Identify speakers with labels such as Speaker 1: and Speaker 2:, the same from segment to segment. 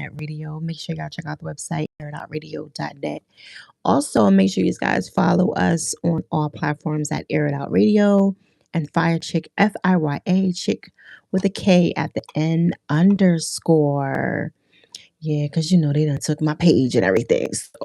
Speaker 1: Internet Radio. Make sure y'all check out the website, airitoutradio.net. Also, make sure you guys follow us on all platforms at Air It Out Radio and FiyaChick, FIYA Chick with a K at the end underscore. Yeah, because they done took my page and everything. So.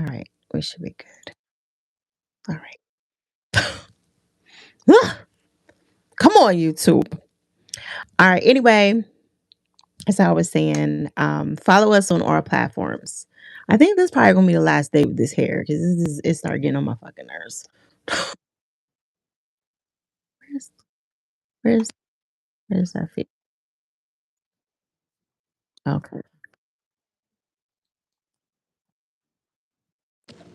Speaker 1: All right, we should be good. All right. Come on, YouTube. All right. Anyway, as I was saying, follow us on our platforms. I think this probably gonna be the last day with this hair because it started getting on my fucking nerves. Where's where's where's that fit? Okay.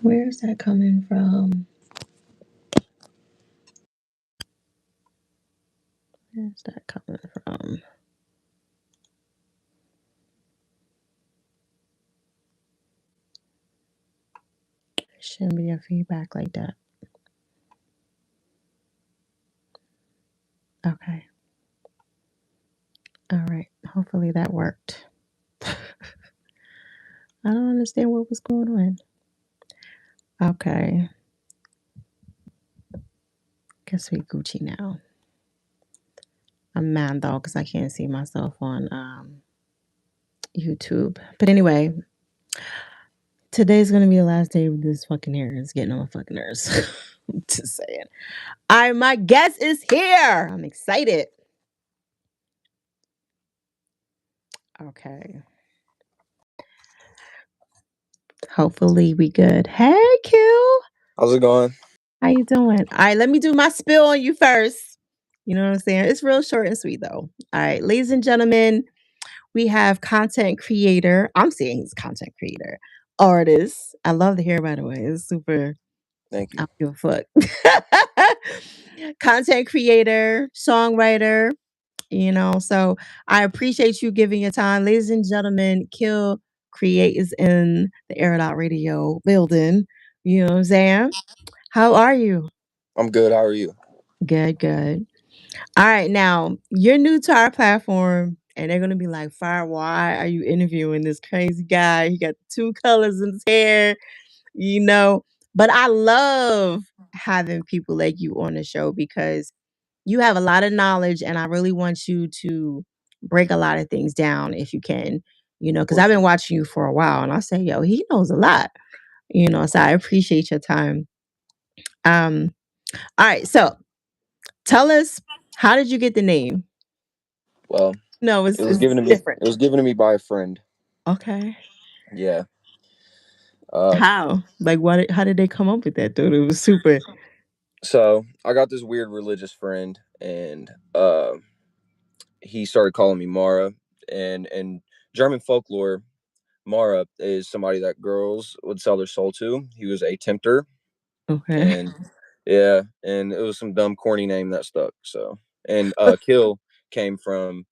Speaker 1: Where's that coming from? Where's that coming from? Shouldn't be a feedback like that. Okay. All right. Hopefully that worked. I don't understand what was going on. Okay. Guess we Gucci now. I'm mad though because I can't see myself on YouTube. But anyway, today's gonna be the last day with this fucking hair. It's getting on my fucking nerves. I'm just saying. All right, my guest is here. I'm excited. Okay. Hopefully we good. Hey, Kyll.
Speaker 2: How's it going?
Speaker 1: How you doing? All right, let me do my spill on you first. You know what I'm saying? It's real short and sweet though. All right, ladies and gentlemen, we have content creator. I'm saying he's content creator, artist. I love the hair, by the way. It's super.
Speaker 2: Thank
Speaker 1: I
Speaker 2: you.
Speaker 1: don't give a fuck. Content creator, songwriter. So I appreciate you giving your time, ladies and gentlemen. Kyll Kreate is in the Air It Out Radio building. You know what I'm saying? How are you?
Speaker 2: I'm good. How are you?
Speaker 1: Good, good. All right, now you're new to our platform, and they're gonna be like, "Fire, why are you interviewing this crazy guy? He got two colors in his hair, you know." But I love having people like you on the show because you have a lot of knowledge, and I really want you to break a lot of things down if you can,
Speaker 2: Of
Speaker 1: because I've
Speaker 2: course.
Speaker 1: been watching you for a while, and I say, "Yo, he knows a lot," So I appreciate your time. Um, all right, so tell us, how did you get the name?
Speaker 2: Well,
Speaker 1: No,
Speaker 2: it was
Speaker 1: it's
Speaker 2: given to me.
Speaker 1: different.
Speaker 2: It was given to me by a friend.
Speaker 1: Okay.
Speaker 2: Yeah. Uh,
Speaker 1: How? Like, what? How did they come up with that, dude? It was super.
Speaker 2: so I got this weird religious friend, and he started calling me Mara. And German folklore, Mara is somebody that girls would sell their soul to. He was a tempter,
Speaker 1: Okay.
Speaker 2: and yeah, and it was some dumb, corny name that stuck. So, and Kyll came from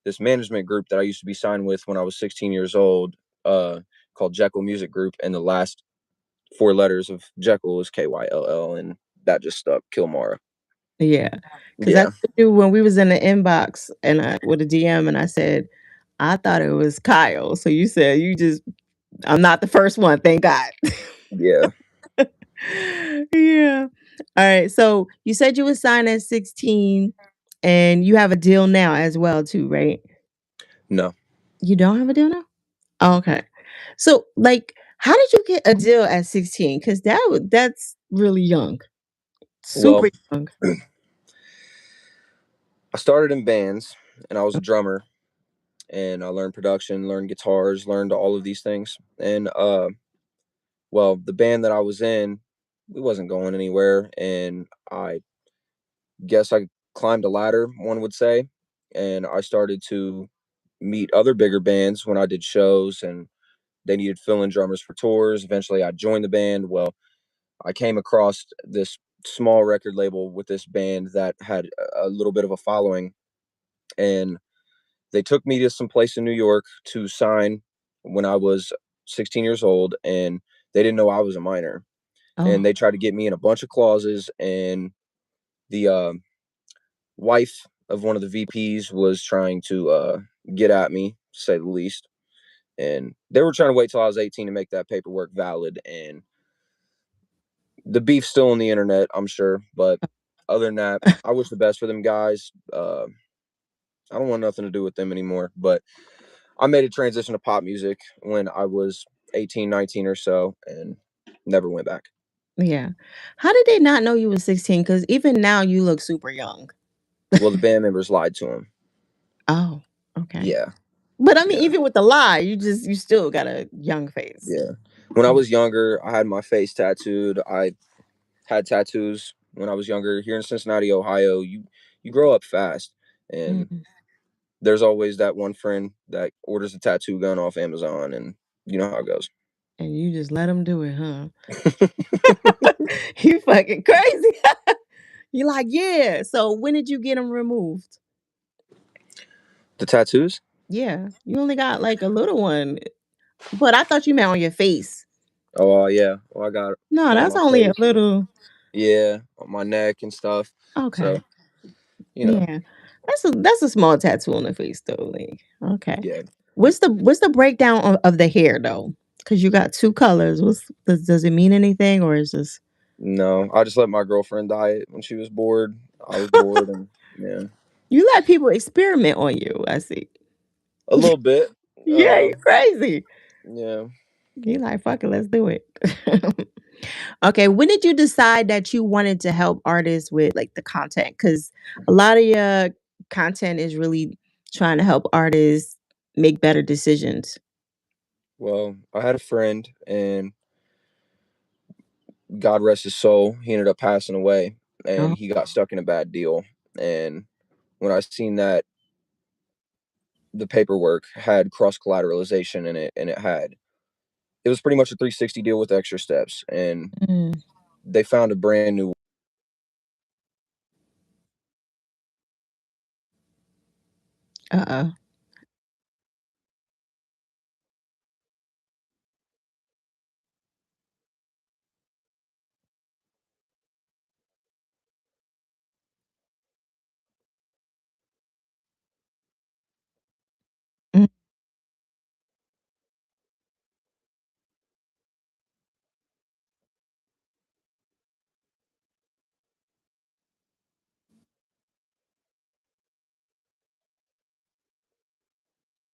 Speaker 2: this management group that I used to be signed with when I was 16 years old, uh, called Jekyll Music Group, and the last four letters of Jekyll is KYLL, and that just stuck. Kilmara.
Speaker 1: Yeah, because I
Speaker 2: Yeah,
Speaker 1: knew when we was in the inbox and with a DM, and I said I thought it was Kyle. So you said you just. I'm not the first one, thank God.
Speaker 2: yeah.
Speaker 1: Yeah. All right. So you said you were signed at 16, and you have a deal now as well, too, right?
Speaker 2: No.
Speaker 1: You don't have a deal now? Oh, okay. So, like, how did you get a deal at 16? Because that's really young,
Speaker 2: Well,
Speaker 1: super young.
Speaker 2: I started in bands, and I was a drummer, and I learned production, learned guitars, learned all of these things, and well, the band that I was in, we wasn't going anywhere, and I guess I climbed a ladder, one would say, and I started to meet other bigger bands when I did shows, and they needed fill-in drummers for tours. Eventually, I joined the band. Well, I came across this small record label with this band that had a little bit of a following, and they took me to some place in New York to sign when I was 16 years old, and they didn't know I was a minor, and
Speaker 1: Oh,
Speaker 2: they tried to get me in a bunch of clauses, and the wife of one of the VPs was trying to get at me, to say the least. And they were trying to wait till I was 18 to make that paperwork valid. And the beef's still on the internet, I'm sure. But other than that, I wish the best for them guys. I don't want nothing to do with them anymore. But I made a transition to pop music when I was 18, 19 or so, and never went back.
Speaker 1: yeah. How did they not know you were 16? Because even now you look super young.
Speaker 2: Well, the band members lied to him.
Speaker 1: Oh, okay.
Speaker 2: Yeah,
Speaker 1: But I mean,
Speaker 2: yeah,
Speaker 1: even with the lie, you still got a young face.
Speaker 2: yeah. When I
Speaker 1: Yeah.
Speaker 2: was younger, I had my face tattooed. I had tattoos when I was younger. Here in Cincinnati, Ohio, you grow up fast, and
Speaker 1: Mhm.
Speaker 2: there's always that one friend that orders a tattoo gun off Amazon, and you know how it goes.
Speaker 1: And you just let them do it, huh? You fucking crazy. You like, "Yeah." So when did you get them removed?
Speaker 2: The tattoos?
Speaker 1: Yeah, you only got, like, a little one, but I thought you meant on your face.
Speaker 2: Oh yeah, well I got
Speaker 1: No,
Speaker 2: one on
Speaker 1: that's
Speaker 2: my
Speaker 1: only a
Speaker 2: face,
Speaker 1: little.
Speaker 2: yeah, on my neck and stuff.
Speaker 1: Okay.
Speaker 2: So you know,
Speaker 1: Yeah. That's a small tattoo on the face though, like, okay.
Speaker 2: yeah.
Speaker 1: What's the breakdown of the hair though? Because you got 2 colors. Does it mean anything or is this
Speaker 2: No, I just let my girlfriend dye it when she was bored. I was bored, and yeah,
Speaker 1: You let people experiment on you, I see.
Speaker 2: a little bit.
Speaker 1: Yeah,
Speaker 2: Uh,
Speaker 1: you crazy.
Speaker 2: yeah.
Speaker 1: You like, "Fuck it, let's do it." Okay, when did you decide that you wanted to help artists with, like, the content? Because a lot of your content is really trying to help artists make better decisions.
Speaker 2: Well, I had a friend, and God rest his soul, he ended up passing away, and
Speaker 1: Oh,
Speaker 2: he got stuck in a bad deal. And when I seen that the paperwork had cross collateralization in it, and it was pretty much a 360 deal with extra steps, and
Speaker 1: mm,
Speaker 2: they found a brand new.
Speaker 1: uh-uh. Mm,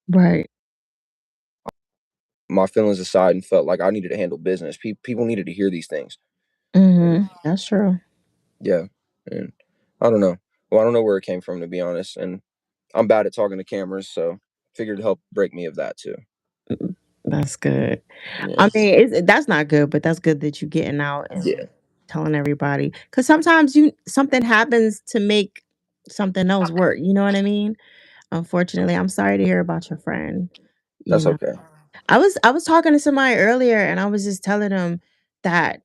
Speaker 1: right.
Speaker 2: My feelings aside, and felt like I needed to handle business. People needed to hear these things, and
Speaker 1: Mhm. That's true.
Speaker 2: yeah, and I don't know. Well, I don't know where it came from, to be honest, and I'm bad at talking to cameras, so figured to help break me of that too.
Speaker 1: Mm, that's good.
Speaker 2: Yeah,
Speaker 1: I mean, that's not good, but that's good that you're getting out and
Speaker 2: yeah,
Speaker 1: telling everybody. Because sometimes something happens to make something else work, you know what I mean? Unfortunately, I'm sorry to hear about your friend, you
Speaker 2: that's
Speaker 1: know?
Speaker 2: okay.
Speaker 1: I was talking to somebody earlier, and I was just telling them that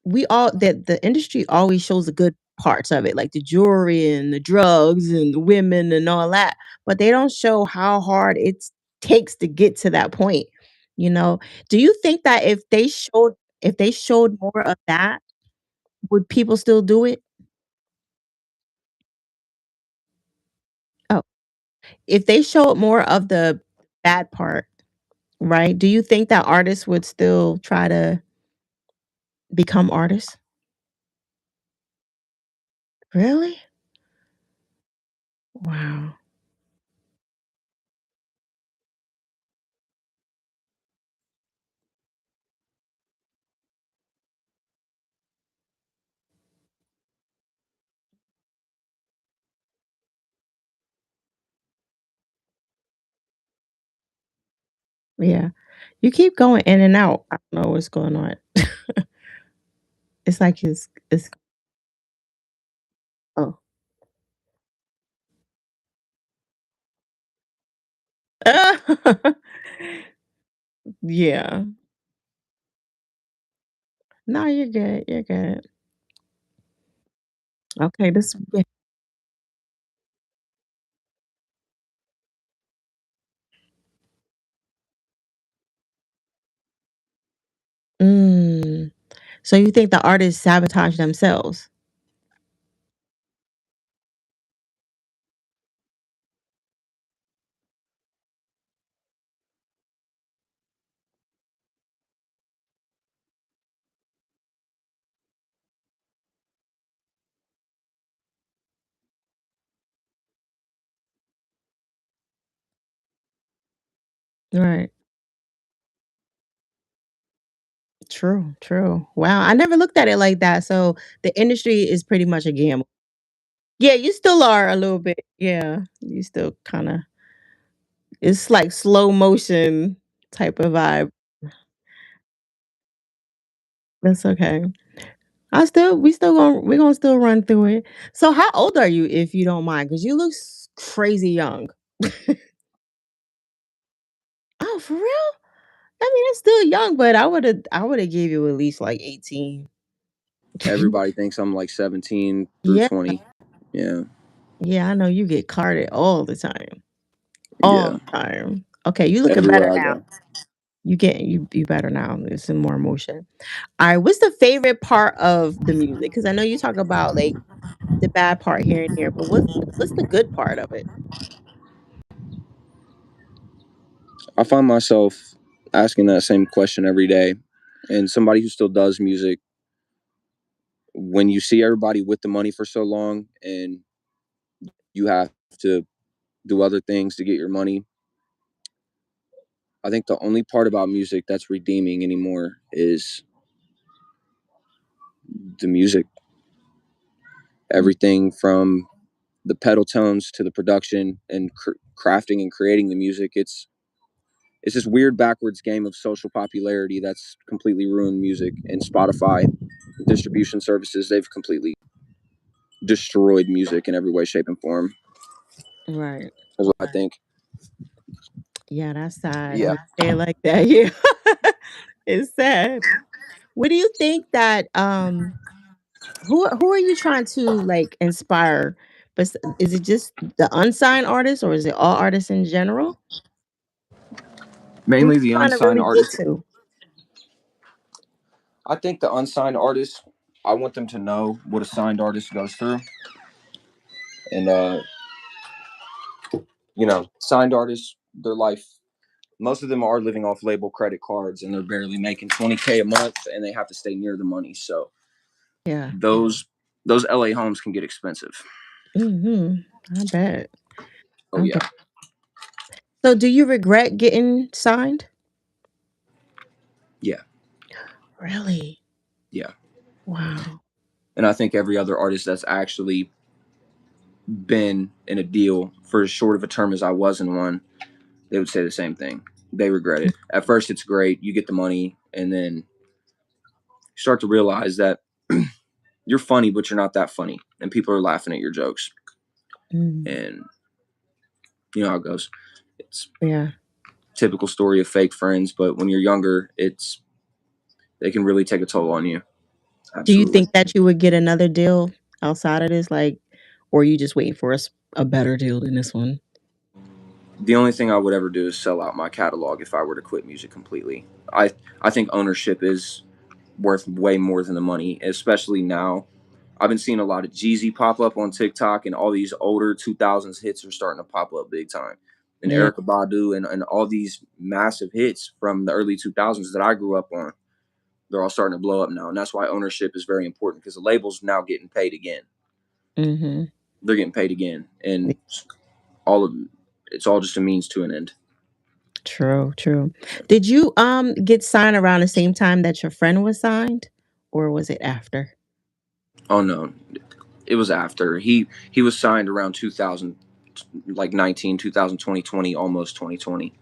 Speaker 1: that the industry always shows the good parts of it, like the jewelry and the drugs and the women and all that, but they don't show how hard it takes to get to that point, you know? Do you think that if they showed more of that, would people still do it? Oh, if they showed more of the bad part, right? Do you think that artists would still try to become artists? Really? Wow. Yeah. You keep going in and out. I don't know what's going on. It's like it's oh. Yeah. No, you're good, you're good. Okay, this Mm. So you think the artists sabotage themselves? Right. True, true. Wow, I never looked at it like that. So the industry is pretty much a gamble. Yeah, you still are a little bit. Yeah, you still kind of. It's like slow motion type of vibe. That's okay. We're gonna still run through it. So how old are you if you don't mind? Because you look crazy young. Oh, for real? I mean, it's still young, but I would have gave you at least like 18.
Speaker 2: Everybody thinks I'm like 17 through
Speaker 1: Yeah.
Speaker 2: 20. Yeah.
Speaker 1: Yeah, I know you get carded all the time. All
Speaker 2: Yeah.
Speaker 1: the time. Okay, you looking better
Speaker 2: Everywhere I
Speaker 1: now.
Speaker 2: go.
Speaker 1: You better now. There's some more emotion. All right, what's the favorite part of the music? Because I know you talk about like the bad part here and here, but what's the good part of it?
Speaker 2: I find myself asking that same question every day. And somebody who still does music, when you see everybody with the money for so long and you have to do other things to get your money, I think the only part about music that's redeeming anymore is the music.
Speaker 1: Mm,
Speaker 2: Everything from the pedal tones to the production and crafting and creating the music. It's this weird backwards game of social popularity that's completely ruined music. And Spotify distribution services, they've completely destroyed music in every way, shape, and form.
Speaker 1: right.
Speaker 2: That's what I think.
Speaker 1: Yeah, that's sad
Speaker 2: Yeah.
Speaker 1: when you say it like that. Yeah. It's sad. What do you think that who are you trying to like inspire? But is it just the unsigned artists or is it all artists in general? Who are
Speaker 2: Mainly
Speaker 1: you
Speaker 2: the
Speaker 1: trying to
Speaker 2: unsigned
Speaker 1: really get
Speaker 2: artists.
Speaker 1: to?
Speaker 2: I think the unsigned artists, I want them to know what a signed artist goes through. And, signed artists, their life, most of them are living off label credit cards and they're barely making 20K a month and they have to stay near the money. So
Speaker 1: Yeah.
Speaker 2: those LA homes can get expensive.
Speaker 1: Mhm. I bet.
Speaker 2: Oh,
Speaker 1: I
Speaker 2: yeah.
Speaker 1: bet. So do you regret getting signed?
Speaker 2: Yeah.
Speaker 1: Really?
Speaker 2: Yeah.
Speaker 1: Wow.
Speaker 2: And I think every other artist that's actually been in a deal for as short of a term as I was in one, they would say the same thing. They regret it. At first, it's great. You get the money, and then you start to realize that you're funny, but you're not that funny, and people are laughing at your jokes.
Speaker 1: Mm,
Speaker 2: And you know how it goes. It's
Speaker 1: yeah.
Speaker 2: typical story of fake friends, but when you're younger, they can really take a toll on you.
Speaker 1: Do you
Speaker 2: Absolutely.
Speaker 1: think that you would get another deal outside of this, like, or you just waiting for a better deal than this one?
Speaker 2: The only thing I would ever do is sell out my catalog if I were to quit music completely. I think ownership is worth way more than the money, especially now. I've been seeing a lot of Jeezy pop up on TikTok, and all these older 2000s hits are starting to pop up big time. And
Speaker 1: Yeah.
Speaker 2: Erica Badu and all these massive hits from the early 2000s that I grew up on, they're all starting to blow up now. And that's why ownership is very important because the label's now getting paid again.
Speaker 1: Mhm.
Speaker 2: They're getting paid again. And all of it's all just a means to an end.
Speaker 1: True, true. Did you get signed around the same time that your friend was signed or was it after?
Speaker 2: Oh no, it was after he was signed around 2000, like 19, 2020, 20, almost 2020.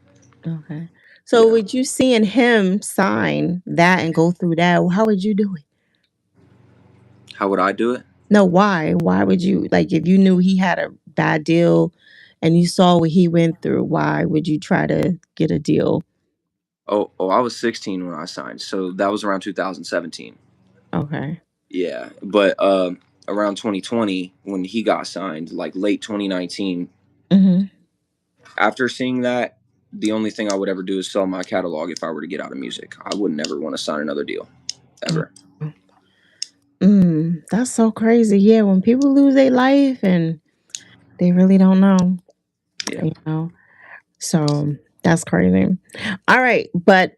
Speaker 1: Okay. So
Speaker 2: Yeah.
Speaker 1: with you seeing him sign that and go through that, how would you do it?
Speaker 2: How would I do it?
Speaker 1: No, why? Why would you like if you knew he had a bad deal and you saw what he went through, why would you try to get a deal?
Speaker 2: Oh, I was 16 when I signed, so that was around 2017.
Speaker 1: Okay.
Speaker 2: Yeah, but around 2020 when he got signed, like late 2019.
Speaker 1: Mhm.
Speaker 2: After seeing that, the only thing I would ever do is sell my catalog if I were to get out of music. I would never want to sign another deal,
Speaker 1: Oh.
Speaker 2: ever.
Speaker 1: That's so crazy. Yeah, when people lose their life and they really don't know,
Speaker 2: Yeah.
Speaker 1: you know. So that's crazy. All right, but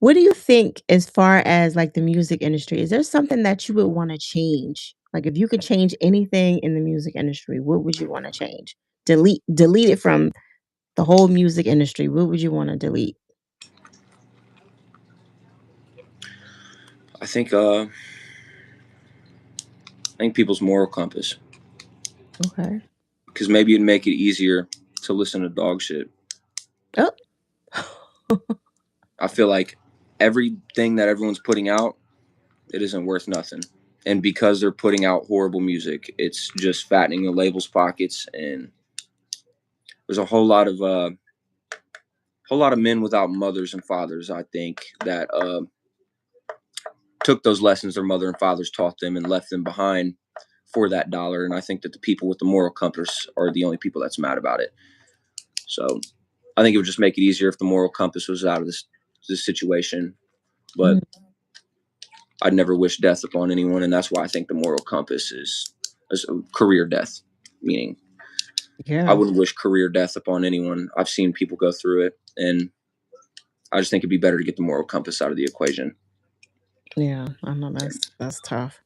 Speaker 1: what do you think as far as like the music industry? Is there something that you would want to change? Like if you could change anything in the music industry, what would you want to change? Delete it from the whole music industry. What would you want to delete?
Speaker 2: I think people's moral compass,
Speaker 1: Okay.
Speaker 2: because maybe it'd make it easier to listen to dog shit.
Speaker 1: Oh.
Speaker 2: I feel like everything that everyone's putting out, it isn't worth nothing. And because they're putting out horrible music, it's just fattening the labels' pockets. And there's a whole lot of men without mothers and fathers, I think, that took those lessons their mother and fathers taught them and left them behind for that dollar. And I think that the people with the moral compass are the only people that's mad about it. So I think it would just make it easier if the moral compass was out of this situation. But
Speaker 1: Mm,
Speaker 2: I'd never wish death upon anyone, and that's why I think the moral compass is a career death. Meaning, I
Speaker 1: yeah.
Speaker 2: wouldn't wish career death upon anyone. I've seen people go through it, and I just think it'd be better to get the moral compass out of the equation.
Speaker 1: Yeah. I know that's tough.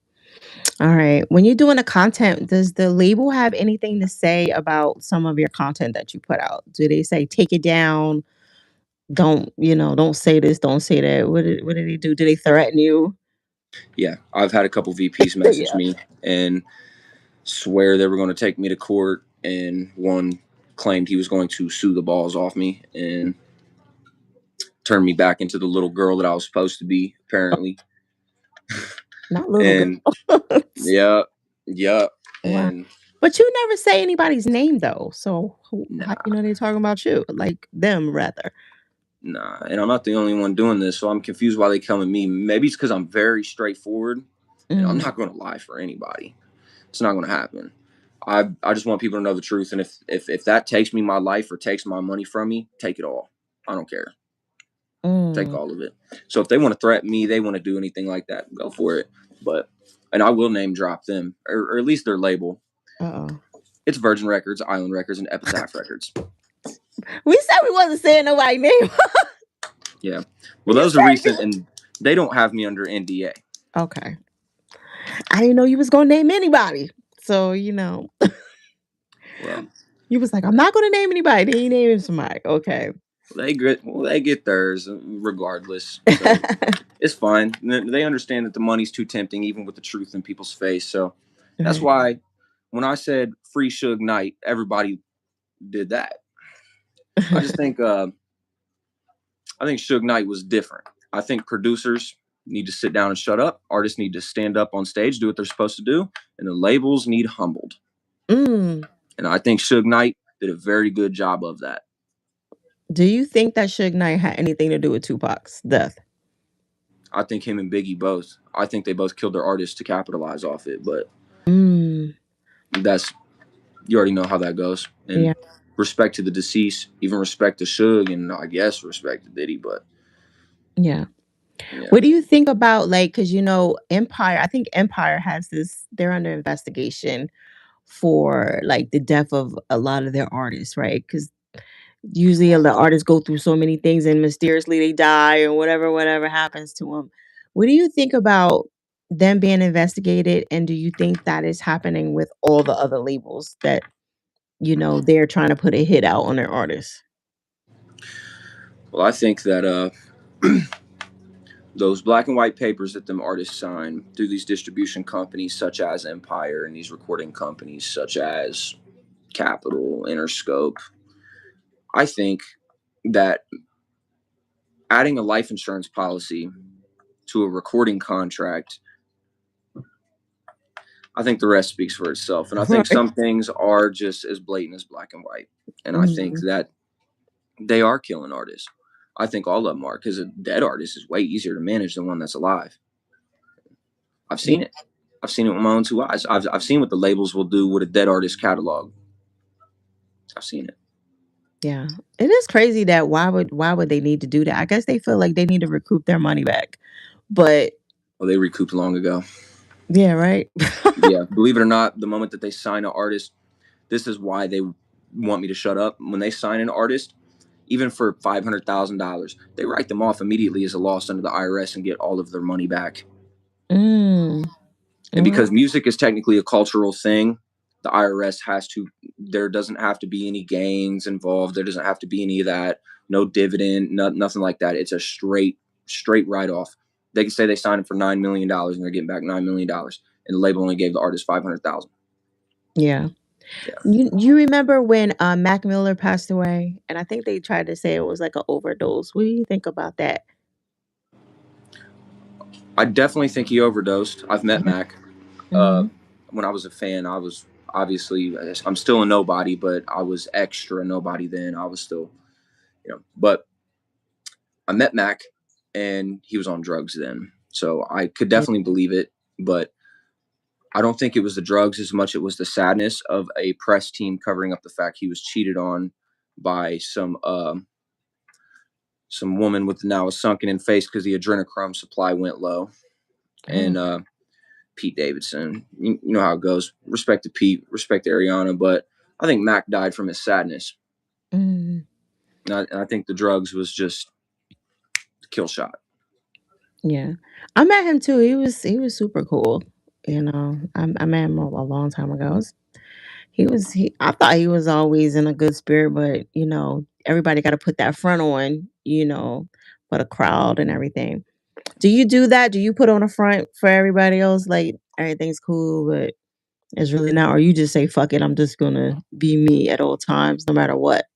Speaker 1: All right. When you're doing the content, does the label have anything to say about some of your content that you put out? Do they say take it down? Don't say this, don't say that. What did they do? Do they threaten you?
Speaker 2: Yeah, I've had a couple VPs message
Speaker 1: Yeah.
Speaker 2: me and swear they were going to take me to court, and one claimed he was going to sue the balls off me and turn me back into the little girl that I was supposed to be, apparently.
Speaker 1: Not little
Speaker 2: And
Speaker 1: girls.
Speaker 2: yeah, yeah,
Speaker 1: Wow.
Speaker 2: and
Speaker 1: But you never say anybody's name though. So how
Speaker 2: nah,
Speaker 1: you know they're talking about you? Like them rather.
Speaker 2: nah. And I'm not the only one doing this, so I'm confused why they come at me. Maybe it's because I'm very straightforward, and I'm
Speaker 1: Mm,
Speaker 2: not going to lie for anybody. It's not going to happen. I just want people to know the truth, and if that takes me my life or takes my money from me, take it all. I don't care. Take
Speaker 1: mm,
Speaker 2: all of it. So if they want to threaten me, they want to do anything like that, go for it. But and I will name drop them, or at least their label.
Speaker 1: uh-oh.
Speaker 2: It's Virgin Records, Island Records, and Epitaph Records.
Speaker 1: We said we wasn't saying nobody's name.
Speaker 2: Yeah. Well,
Speaker 1: You
Speaker 2: those are
Speaker 1: said
Speaker 2: recent, and they don't have me under NDA.
Speaker 1: okay. I didn't know you was gonna name anybody. So,
Speaker 2: Well,
Speaker 1: you was like, I'm not gonna name anybody. Then you naming somebody. Okay.
Speaker 2: they get theirs regardless. So it's fine. They understand that the money's too tempting, even with the truth in people's face. So that's
Speaker 1: Right.
Speaker 2: why when I said free Suge Knight, everybody did that. I just think Suge Knight was different. I think producers need to sit down and shut up. Artists need to stand up on stage, do what they're supposed to do, and the labels need humbled.
Speaker 1: Mm.
Speaker 2: And I think Suge Knight did a very good job of that.
Speaker 1: Do you think that Suge Knight had anything to do with Tupac's death?
Speaker 2: I think him and Biggie both. I think they both killed their artists to capitalize off it, but
Speaker 1: Mm.
Speaker 2: that's you already know how that goes. And
Speaker 1: Yeah.
Speaker 2: respect to the deceased, even respect to Suge, and I guess respect to Diddy. But
Speaker 1: Yeah.
Speaker 2: yeah,
Speaker 1: What do you think about like because Empire, I think Empire has this, they're under investigation for like the death of a lot of their artists, right? Because usually the artists go through so many things and mysteriously they die or whatever happens to them. What do you think about them being investigated? And do you think that is happening with all the other labels that, they're trying to put a hit out on their artists?
Speaker 2: well, I think that those black and white papers that them artists sign through these distribution companies such as Empire and these recording companies such as Capitol, Interscope, I think that adding a life insurance policy to a recording contract, I think the rest speaks for itself. And I think
Speaker 1: Right.
Speaker 2: some things are just as blatant as black and white. And I think
Speaker 1: Mhm.
Speaker 2: that they are killing artists. I think all of them are, because a dead artist is way easier to manage than one that's alive. I've
Speaker 1: Yeah.
Speaker 2: seen it. I've seen it with my own two eyes. I've seen what the labels will do with a dead artist catalog. I've seen it.
Speaker 1: Yeah. It is crazy that why would they need to do that? I guess they feel like they need to recoup their money back. But
Speaker 2: Well, they recouped long ago.
Speaker 1: yeah, right?
Speaker 2: Yeah, believe it or not, the moment that they sign an artist, this is why they want me to shut up. When they sign an artist, even for $500,000, they write them off immediately as a loss under the IRS and get all of their money back.
Speaker 1: Mm.
Speaker 2: And
Speaker 1: Mhm.
Speaker 2: because music is technically a cultural thing, the IRS has to, there doesn't have to be any gains involved. There doesn't have to be any of that. No dividend, nothing like that. It's a straight write off. They can say they signed it for $9 million and they're getting back $9 million. And the label only gave the artist 500,000.
Speaker 1: Yeah.
Speaker 2: Yeah.
Speaker 1: You remember when Mac Miller passed away? And I think they tried to say it was like an overdose. What do you think about that?
Speaker 2: I definitely think he overdosed. I've met Mac. Uh,
Speaker 1: Mm-hmm.
Speaker 2: when I was a fan, I was obviously, I'm still a nobody, but I was extra nobody then. I was still, but I met Mac and he was on drugs then. So I could
Speaker 1: Yeah.
Speaker 2: definitely believe it, but I don't think it was the drugs as much it was the sadness of a press team covering up the fact he was cheated on by some woman with now a sunken in face because the adrenochrome supply went low.
Speaker 1: Oh.
Speaker 2: And Pete Davidson, you know how it goes. Respect to Pete, respect to Ariana, but I think Mac died from his sadness.
Speaker 1: Mm.
Speaker 2: And I think the drugs was just the kill shot.
Speaker 1: Yeah. I met him too. He was super cool. I met him a long time ago. I thought he was always in a good spirit, but everybody got to put that front on, for the crowd and everything. Do you do that? Do you put on a front for everybody else? Like everything's cool, but it's really not, or you just say, fuck it, I'm just gonna be me at all times, no matter what.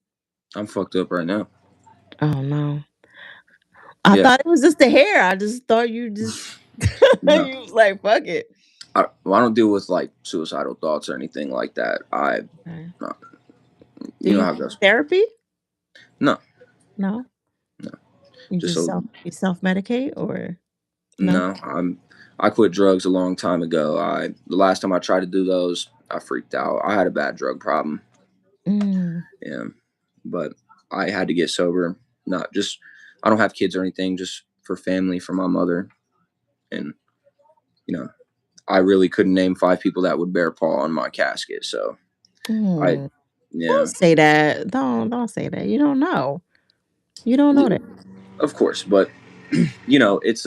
Speaker 2: I'm fucked up right now.
Speaker 1: Oh no. I
Speaker 2: Yeah,
Speaker 1: thought it was just the hair. I just thought you just
Speaker 2: no.
Speaker 1: you was like, fuck it.
Speaker 2: I don't deal with like suicidal thoughts or anything like that.
Speaker 1: Okay.
Speaker 2: No,
Speaker 1: Do
Speaker 2: you know
Speaker 1: you
Speaker 2: how
Speaker 1: go
Speaker 2: it
Speaker 1: to
Speaker 2: goes.
Speaker 1: therapy?
Speaker 2: No,
Speaker 1: No.
Speaker 2: no,
Speaker 1: You
Speaker 2: just
Speaker 1: just
Speaker 2: so
Speaker 1: you self medicate or no?
Speaker 2: no. I quit drugs a long time ago. The last time I tried to do those, I freaked out. I had a bad drug problem.
Speaker 1: Mm.
Speaker 2: Yeah, but I had to get sober. Not just I don't have kids or anything, just for family, for my mother, and you know I really couldn't name 5 people that would bear paw on my casket. So I,
Speaker 1: Mm. Don't
Speaker 2: yeah,
Speaker 1: say that. Don't say that. You don't know. You don't know
Speaker 2: yeah,
Speaker 1: that.
Speaker 2: of course, but it's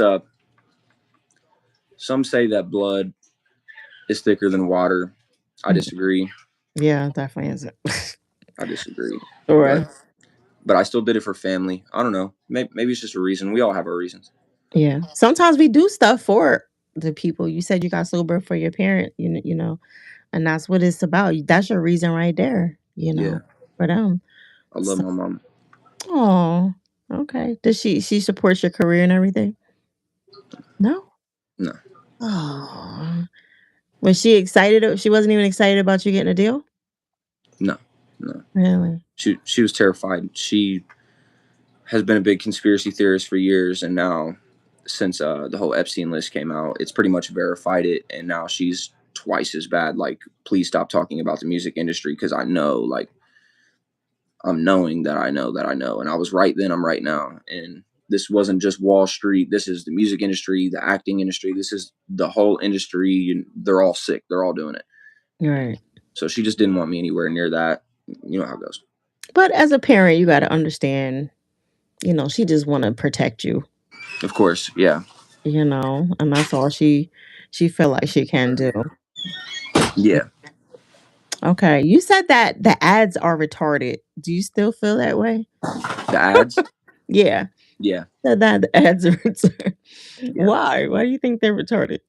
Speaker 2: some say that blood is thicker than water. I
Speaker 1: Mm.
Speaker 2: disagree.
Speaker 1: Yeah, definitely isn't.
Speaker 2: I disagree, but
Speaker 1: Sure.
Speaker 2: I still did it for family. I don't know. Maybe it's just a reason. We all have our reasons.
Speaker 1: Yeah. Sometimes we do stuff for the people. You said you got sober for your parent, and that's what it's about. That's your reason right there,
Speaker 2: Yeah,
Speaker 1: for them.
Speaker 2: I love
Speaker 1: So,
Speaker 2: my mom.
Speaker 1: oh, okay. Does she supports your career and everything? No.
Speaker 2: No,
Speaker 1: Oh, was she excited? She wasn't even excited about you getting a deal.
Speaker 2: no, no.
Speaker 1: Really?
Speaker 2: She was terrified. She has been a big conspiracy theorist for years, and now since the whole Epstein list came out, it's pretty much verified it, and now she's twice as bad. Like, please stop talking about the music industry because I know, like, I'm knowing that I know that I know, and I was right then, I'm right now, and this wasn't just Wall Street. This is the music industry, the acting industry. This is the whole industry. And they're all sick. They're all doing it.
Speaker 1: Right.
Speaker 2: So she just didn't want me anywhere near that. You know how it goes.
Speaker 1: But as a parent, you got to understand. She just want to protect you.
Speaker 2: Of course, yeah,
Speaker 1: And that's all she feel like she can do.
Speaker 2: yeah.
Speaker 1: Okay. You said that the ads are retarded. Do you still feel that way?
Speaker 2: The ads,
Speaker 1: Yeah.
Speaker 2: yeah,
Speaker 1: Said that the ads are retarded.
Speaker 2: yeah.
Speaker 1: Why? Why do you think they're retarded?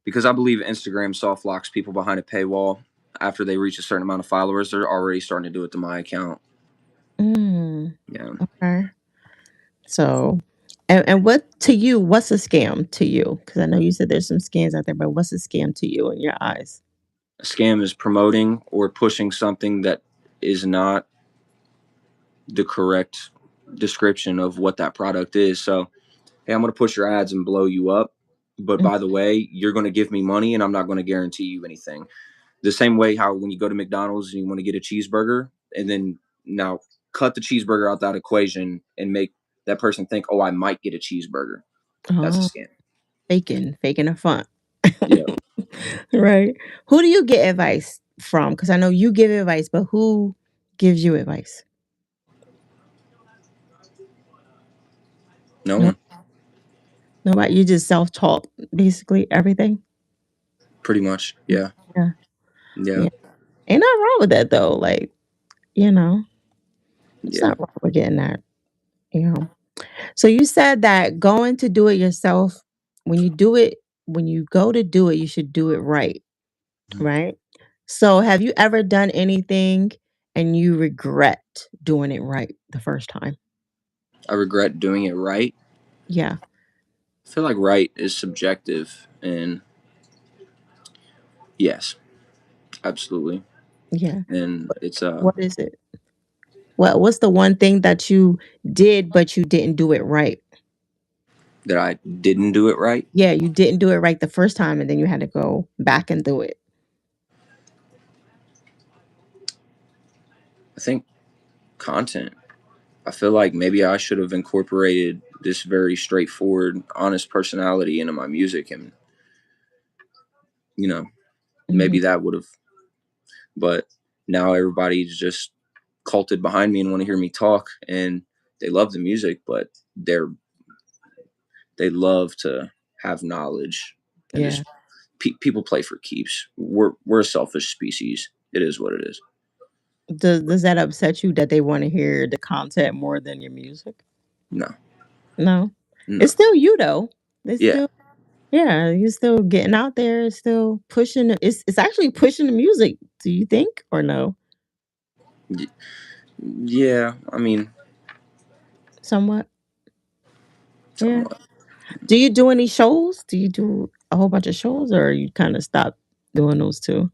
Speaker 2: Because I believe Instagram soft locks people behind a paywall after they reach a certain amount of followers. They're already starting to do it to my account.
Speaker 1: Mm,
Speaker 2: Yeah,
Speaker 1: okay. So, and what to you? What's a scam to you? Because I know you said there's some scams out there, but what's a scam to you in your eyes?
Speaker 2: a scam is promoting or pushing something that is not the correct description of what that product is. So, hey, I'm going to push your ads and blow you up. But
Speaker 1: Mm.
Speaker 2: by the way, you're going to give me money and I'm not going to guarantee you anything. The same way how when you go to McDonald's and you want to get a cheeseburger, and then now cut the cheeseburger out that equation and make that person think, oh, I might get a cheeseburger. That's a
Speaker 1: Oh,
Speaker 2: scam.
Speaker 1: faking a fun.
Speaker 2: Yeah.
Speaker 1: Right. Who do you get advice from? Because I know you give advice, but who gives you advice?
Speaker 2: No
Speaker 1: No,
Speaker 2: one.
Speaker 1: nobody. You just self-taught, basically everything.
Speaker 2: Pretty much.
Speaker 1: Mm.
Speaker 2: Yeah.
Speaker 1: Yeah,
Speaker 2: Yeah.
Speaker 1: yeah. Ain't nothing wrong with that though. Like, you know, it's
Speaker 2: Yeah.
Speaker 1: not wrong with getting that. You know. So you said that going to do it yourself, when you do it, when you go to do it, you should do it right. Right. So have you ever done anything and you regret doing it right the first time?
Speaker 2: I regret doing it right.
Speaker 1: Yeah.
Speaker 2: I feel like right is subjective. And yes, absolutely.
Speaker 1: Yeah.
Speaker 2: And it's
Speaker 1: What is it? What's the one thing that you did, but you didn't do it right?
Speaker 2: that I didn't do it right.
Speaker 1: Yeah, you didn't do it right the first time, and then you had to go back and do it.
Speaker 2: I think content. I feel like maybe I should have incorporated this very straightforward, honest personality into my music, and you know,
Speaker 1: Mhm.
Speaker 2: maybe that would have. But now everybody's just culted behind me and want to hear me talk, and they love the music, but they love to have knowledge and
Speaker 1: Yeah.
Speaker 2: just people play for keeps. We're a selfish species. It is what it is.
Speaker 1: Does that upset you that they wanna hear the content more than your music?
Speaker 2: No,
Speaker 1: No?
Speaker 2: no,
Speaker 1: It's still you, though. It's
Speaker 2: yeah,
Speaker 1: still yeah, you're still getting out there, it's still pushing it's actually pushing the music, do you think, or no?
Speaker 2: Y- yeah. I mean,
Speaker 1: Somewhat? Yeah.
Speaker 2: somewhat.
Speaker 1: Do you do any shows? Do you do a whole bunch of shows, or you kinda stopped doing those too?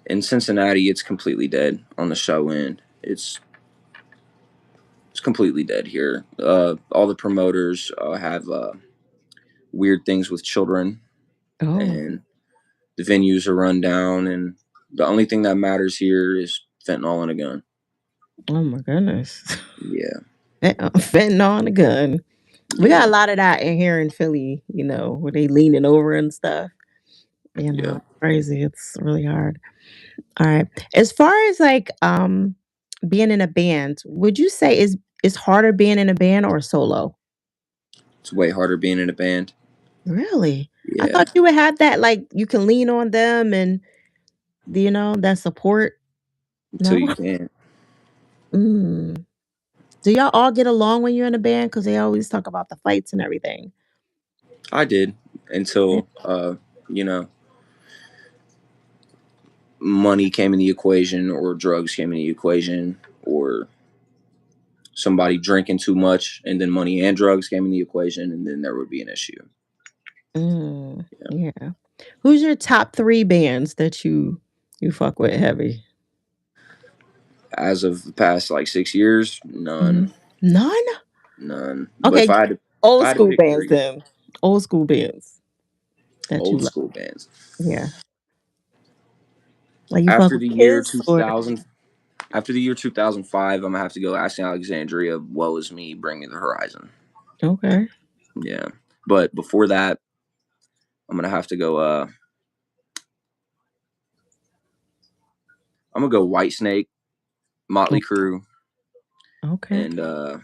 Speaker 2: In Cincinnati, it's completely dead on the show end. It's completely dead here. All the promoters have weird things with children,
Speaker 1: Oh.
Speaker 2: and the venues are run down. And the only thing that matters here is fentanyl and a gun.
Speaker 1: Oh my goodness.
Speaker 2: Yeah,
Speaker 1: Fentanyl and a gun. We got
Speaker 2: yeah,
Speaker 1: a lot of that in here in Philly, where they leaning over and stuff.
Speaker 2: yeah.
Speaker 1: Crazy. It's really hard. All right. As far as like being in a band, would you say is harder being in a band or solo?
Speaker 2: It's way harder being in a band.
Speaker 1: Really? I
Speaker 2: Yeah,
Speaker 1: thought you would have that like you can lean on them and that support.
Speaker 2: until
Speaker 1: No?
Speaker 2: you can't.
Speaker 1: Mm. Do y'all all get along when you're in a band? Because they always talk about the fights and everything.
Speaker 2: I did
Speaker 1: Yeah.
Speaker 2: until you know money came in the equation, or drugs came in the equation, or somebody drinking too much, and then money and drugs came in the equation, and then there would be an issue.
Speaker 1: Mm,
Speaker 2: Yeah.
Speaker 1: yeah. Who's your top 3 bands that you fuck with heavy?
Speaker 2: As of the past like 6 years, none,
Speaker 1: Mhm. None?
Speaker 2: none. But
Speaker 1: Okay,
Speaker 2: if I
Speaker 1: old
Speaker 2: had to
Speaker 1: school
Speaker 2: pick
Speaker 1: bands
Speaker 2: three,
Speaker 1: then. Old school bands that you
Speaker 2: old
Speaker 1: love.
Speaker 2: school bands.
Speaker 1: Yeah. Like you fuck
Speaker 2: After
Speaker 1: with
Speaker 2: the year
Speaker 1: Kiss or
Speaker 2: 2000, after the year 2005, I'm gonna have to go Asking Alexandria. Woe is me. Bring me the horizon.
Speaker 1: okay.
Speaker 2: Yeah. But before that, I'm gonna have to go. I'm gonna go White Snake,
Speaker 1: O
Speaker 2: Motley Crue,
Speaker 1: okay.
Speaker 2: and ooh,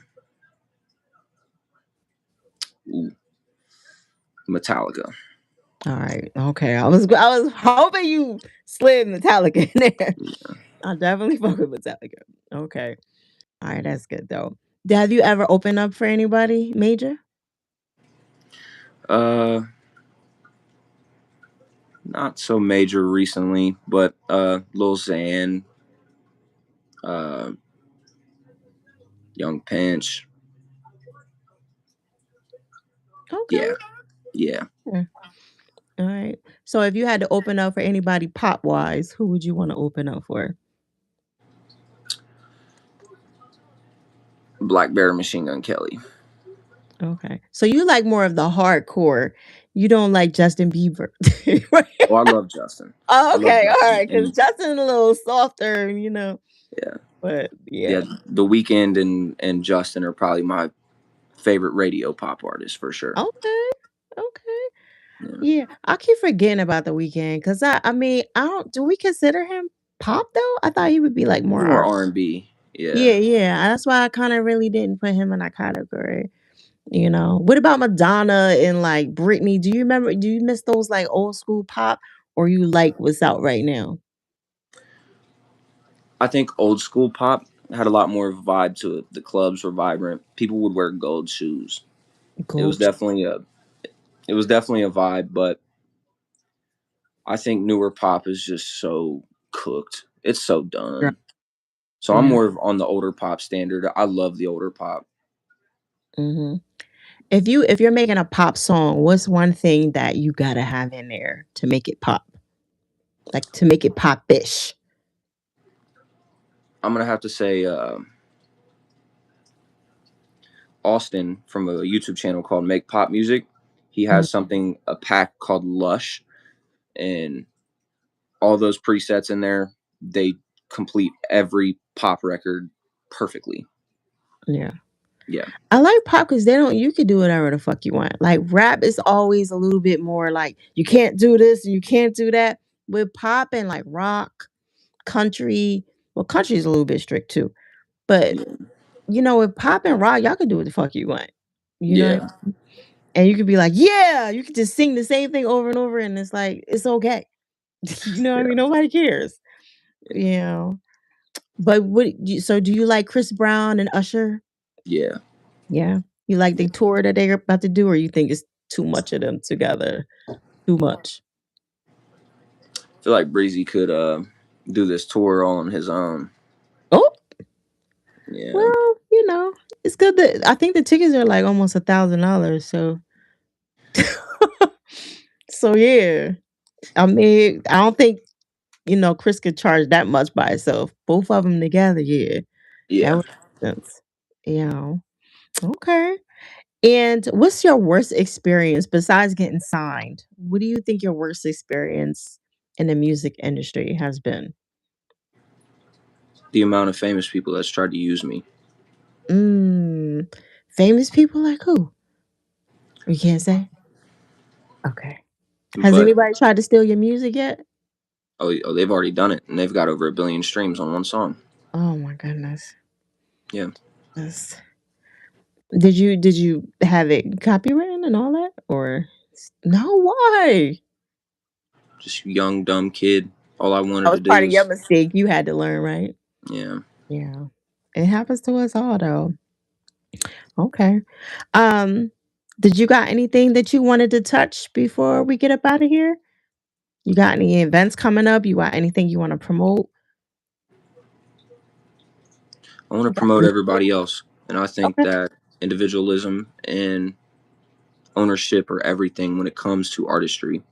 Speaker 2: Metallica.
Speaker 1: Alright, okay. I was hoping you slid Metallica in there. I definitely fuck with Metallica. Okay. Alright, that's good though. Have you ever opened up for anybody major?
Speaker 2: Uh, Not so major recently, but Lil Xan, uh, Young Pinch.
Speaker 1: Okay.
Speaker 2: Yeah, yeah.
Speaker 1: Yeah. Alright. So if you had to open up for anybody pop-wise, who would you wanna open up for?
Speaker 2: Black Bear, Machine Gun Kelly.
Speaker 1: Okay. So you like more of the hardcore. You don't like Justin Bieber. Right?
Speaker 2: Oh, I love Justin.
Speaker 1: Oh,
Speaker 2: I love
Speaker 1: okay. All
Speaker 2: Justin,
Speaker 1: right. Because
Speaker 2: and
Speaker 1: Justin's a little softer,
Speaker 2: yeah,
Speaker 1: but
Speaker 2: yeah.
Speaker 1: yeah.
Speaker 2: The Weeknd and Justin are probably my favorite radio pop artists for sure.
Speaker 1: Okay. Okay.
Speaker 2: Yeah,
Speaker 1: Yeah. I keep forgetting about the weekend because I mean, I don't, do we consider him pop though? I thought he would be like
Speaker 2: he's
Speaker 1: more
Speaker 2: more
Speaker 1: R.
Speaker 2: R&B. Yeah,
Speaker 1: Yeah. Yeah. That's why I kind of really didn't put him in that category. What about Madonna and like Britney? Do you miss those like old school pop or you like what's out right now?
Speaker 2: I think old school pop had a lot more vibe to it. The clubs were vibrant. People would wear gold shoes. It was
Speaker 1: Gold.
Speaker 2: definitely a it was definitely a vibe, but I think newer pop is just so cooked. It's so
Speaker 1: Right.
Speaker 2: done. So I'm
Speaker 1: Yeah.
Speaker 2: more of on the older pop standard. I love the older pop.
Speaker 1: Hmm. If you're making a pop song, what's one thing that you gotta have in there to make it pop? Like to make it pop-ish?
Speaker 2: I'm gonna have to say Austin from a YouTube channel called Make Pop Music. He
Speaker 1: Mhm.
Speaker 2: has something a pack called Lush, and all those presets in there, they complete every pop record perfectly.
Speaker 1: Yeah.
Speaker 2: Yeah,
Speaker 1: I like pop because they don't you can do whatever the fuck you want. Like rap is always a little bit more like you can't do this and you can't do that. With pop and like rock, country, well, country is a little bit strict too. But
Speaker 2: yeah,
Speaker 1: with pop and rock, y'all can do what the fuck you want. You know what
Speaker 2: yeah,
Speaker 1: I mean? And you could be like, yeah, you could just sing the same thing over and over, and it's like, it's okay. You know what I
Speaker 2: yeah,
Speaker 1: mean? Nobody cares. Yeah. But so do you like Chris Brown and Usher?
Speaker 2: yeah.
Speaker 1: Yeah. You like
Speaker 2: Yeah.
Speaker 1: the tour that they're about to do, or you think it's too much of them together? Too much.
Speaker 2: I feel like Breezy could do this tour all on his own.
Speaker 1: Oh,
Speaker 2: Yeah,
Speaker 1: well, it's good that I think the tickets are like almost $1,000. So so yeah. I mean, I don't think Chris could charge that much by itself. Both of them together, yeah, that
Speaker 2: yeah.
Speaker 1: would make sense. Yeah. Okay. And what's your worst experience besides getting signed? What do you think your worst experience in the music industry has been?
Speaker 2: The amount of famous people that's tried to use me,
Speaker 1: Mm, famous people like who? You can't say? Okay. Has
Speaker 2: but
Speaker 1: anybody tried to steal your music yet?
Speaker 2: oh, they've already done it, and they've got over 1 billion streams on one song.
Speaker 1: Oh my goodness.
Speaker 2: Yeah,
Speaker 1: Yes. Did you have it copywritten and all that? Or no, why?
Speaker 2: just young dumb kid. All I
Speaker 1: That
Speaker 2: wanted
Speaker 1: was
Speaker 2: to do
Speaker 1: part of your
Speaker 2: was
Speaker 1: mistake. You had to learn, right?
Speaker 2: yeah.
Speaker 1: Yeah. It happens to us all though. Okay. Um, did you got anything that you wanted to touch before we get up out of here? You got any events coming up? You got anything you want to promote?
Speaker 2: I want to
Speaker 1: You got
Speaker 2: promote
Speaker 1: any-
Speaker 2: everybody else, and I think
Speaker 1: Okay.
Speaker 2: that individualism and ownership are everything when it comes to artistry.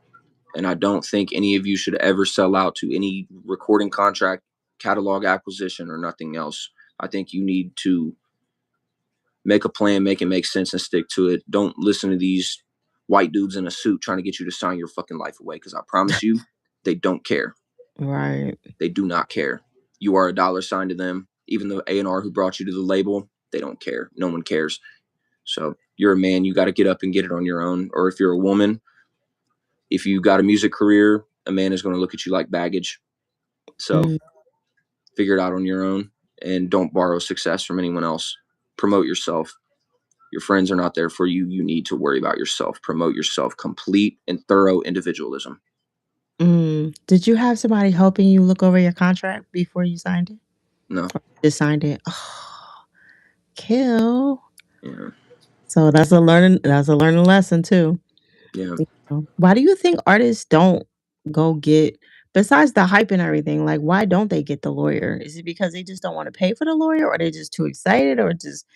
Speaker 2: And I don't think any of you should ever sell out to any recording contract, catalog acquisition, or nothing else. I think you need to make a plan, make it make sense, and stick to it. Don't listen to these white dudes in a suit trying to get you to sign your fucking life away, because I promise you, they don't care.
Speaker 1: Right.
Speaker 2: They do not care. You are a dollar sign to them. Even the A&R who brought you to the label, they don't care. No one cares. So you're a man, you got to get up and get it on your own. Or if you're a woman, if you got a music career, a man is going to look at you like baggage. So
Speaker 1: Mm,
Speaker 2: figure it out on your own, and don't borrow success from anyone else. Promote yourself. Your friends are not there for you. You need to worry about yourself. Promote yourself. Complete and thorough individualism.
Speaker 1: Did you have somebody helping you look over your contract before you signed it?
Speaker 2: No.
Speaker 1: Or just signed it? Oh, kill.
Speaker 2: Yeah.
Speaker 1: So that's a learning lesson too.
Speaker 2: Yeah.
Speaker 1: Why do you think artists don't go get besides the hype and everything, like why don't they get the lawyer? Is it because they just don't want to pay for the lawyer or they just too excited or just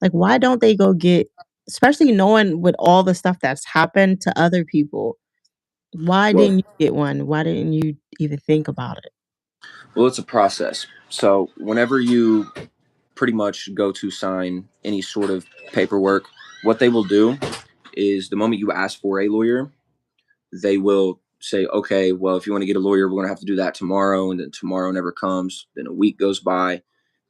Speaker 1: like why don't they go get especially knowing with all the stuff that's happened to other people, why
Speaker 2: Well,
Speaker 1: didn't you get one? Why didn't you even think about it?
Speaker 2: it's a process. So whenever you pretty much go to sign any sort of paperwork, what they will do is the moment you ask for a lawyer, they will say, okay, well, if you want to get a lawyer, we're going to have to do that tomorrow. And then tomorrow never comes. Then a week goes by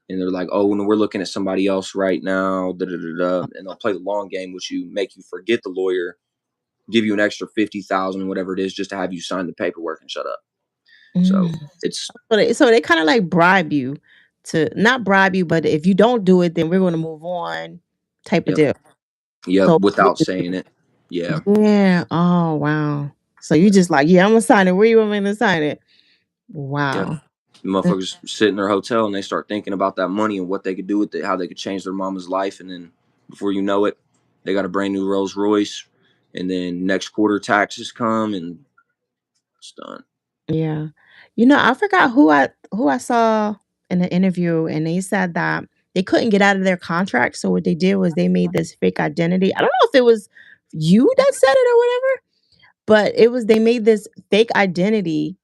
Speaker 2: and they're like, oh, no, we're looking at somebody else right now. Da, da, da, da. And they'll play the long game, which you make you forget the lawyer, give you an extra 50,000, whatever it is, just to have you sign the paperwork and shut up. So
Speaker 1: Mm.
Speaker 2: it's,
Speaker 1: So they kind of like bribe you to not bribe you, but if you don't do it, then we're going to move on type of
Speaker 2: yep,
Speaker 1: deal.
Speaker 2: yep,
Speaker 1: So
Speaker 2: without saying it. Yeah.
Speaker 1: yeah. Oh wow. So you just like, yeah, I'm gonna sign it. Where you want me to sign it?
Speaker 2: Yep.
Speaker 1: Wow. Mm.
Speaker 2: Motherfuckers sit in their hotel and they start thinking about that money and what they could do with it, how they could change their mama's life. And then before you know it, they got a brand new Rolls Royce. And then next quarter taxes come and it's done.
Speaker 1: Yeah. I forgot who I saw in an interview, and they said that they couldn't get out of their contract. So what they did was they made this fake identity. I don't know if it was you that said it or whatever, but it was they made this fake identity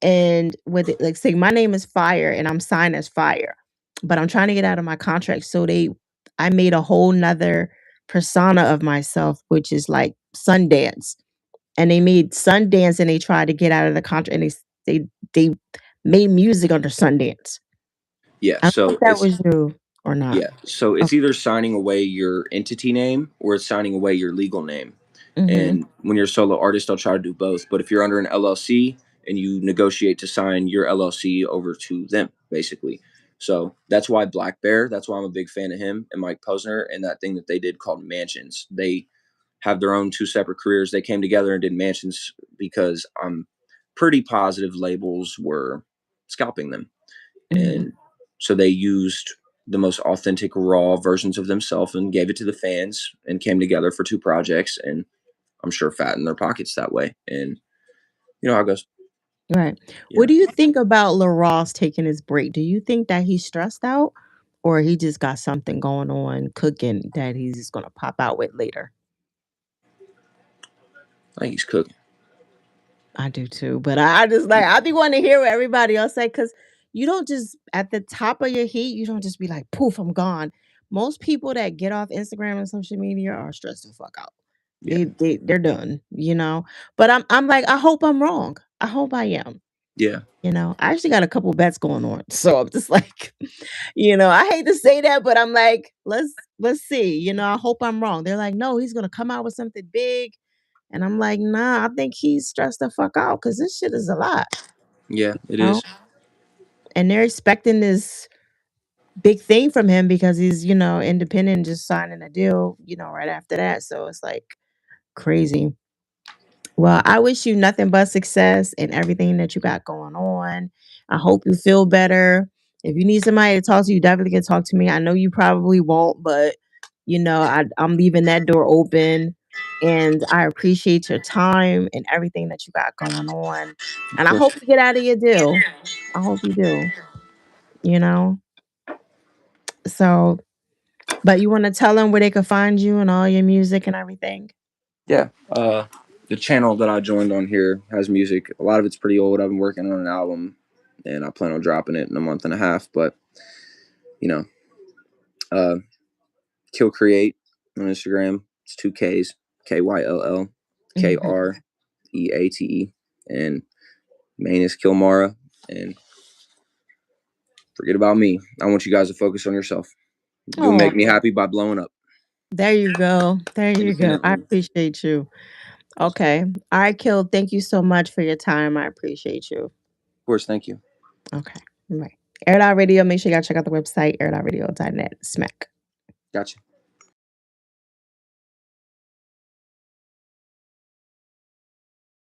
Speaker 1: and with it, like say my name is Fire and I'm signed as Fire, but I'm trying to get out of my contract. So I made a whole nother persona of myself, which is like Sundance, and they made Sundance and they tried to get out of the contract and they made music under Sundance.
Speaker 2: Yeah.
Speaker 1: I don't know
Speaker 2: So
Speaker 1: if that
Speaker 2: it's,
Speaker 1: was you or not.
Speaker 2: yeah. So it's
Speaker 1: Okay.
Speaker 2: either signing away your entity name or it's signing away your legal name.
Speaker 1: Mhm.
Speaker 2: And when you're a solo artist, they'll try to do both. But if you're under an LLC and you negotiate to sign your LLC over to them, basically. So that's why Black Bear, that's why I'm a big fan of him and Mike Posner and that thing that they did called Mansions. They have their own two separate careers. They came together and did Mansions because I'm pretty positive labels were scalping them.
Speaker 1: Mhm.
Speaker 2: And so they used the most authentic, raw versions of themselves and gave it to the fans and came together for two projects. And I'm sure fattened their pockets that way. And you know how it goes.
Speaker 1: Right. What
Speaker 2: Yeah.
Speaker 1: do you think about Lil Ross taking his break? Do you think that he's stressed out or he just got something going on cooking that he's just gonna pop out with later?
Speaker 2: I think he's cooking.
Speaker 1: I do too, but I just like I be wanting to hear what everybody else say because you don't just at the top of your heat, you don't just be like, poof, I'm gone. Most people that get off Instagram and social media are stressed the fuck out.
Speaker 2: Yeah.
Speaker 1: They're done, you know. But I'm like, I hope I'm wrong. I hope I am.
Speaker 2: Yeah.
Speaker 1: I actually got a couple bets going on. So I'm just like, I hate to say that, but I'm like, let's see. I hope I'm wrong. They're like, no, he's gonna come out with something big. And I'm like, nah, I think he's stressed the fuck out because this shit is a lot,
Speaker 2: Yeah, it
Speaker 1: you know?
Speaker 2: is.
Speaker 1: And they're expecting this big thing from him because he's, independent, just signing a deal, right after that. So it's like crazy. Well, I wish you nothing but success in everything that you got going on. I hope you feel better. If you need somebody to talk to, you definitely can talk to me. I know you probably won't, but I'm leaving that door open. And I appreciate your time and everything that you got going on.
Speaker 2: Of
Speaker 1: And I
Speaker 2: course.
Speaker 1: hope you get out of your deal. I hope you do, you know? So, but you want to tell them where they can find you and all your music and everything?
Speaker 2: Yeah. The channel that I joined on here has music. A lot of it's pretty old. I've been working on an album and I plan on dropping it in a month and a half. But, you know, uh, Kyll Kreate on Instagram. It's two Ks,
Speaker 1: Mhm.
Speaker 2: KyllKreate. And main is Killmara. And forget about me. I want you guys to focus on yourself. You'll
Speaker 1: Oh,
Speaker 2: make me happy by blowing up
Speaker 1: there you go. There you go. I
Speaker 2: independently. Of
Speaker 1: appreciate you. Okay. All right, Kill. Thank you so much for your time. I appreciate you.
Speaker 2: course, thank you.
Speaker 1: Okay. Right. Air Out Radio. Make sure you gotta check out the website, airitoutradio.net. Smack.
Speaker 2: Gotcha.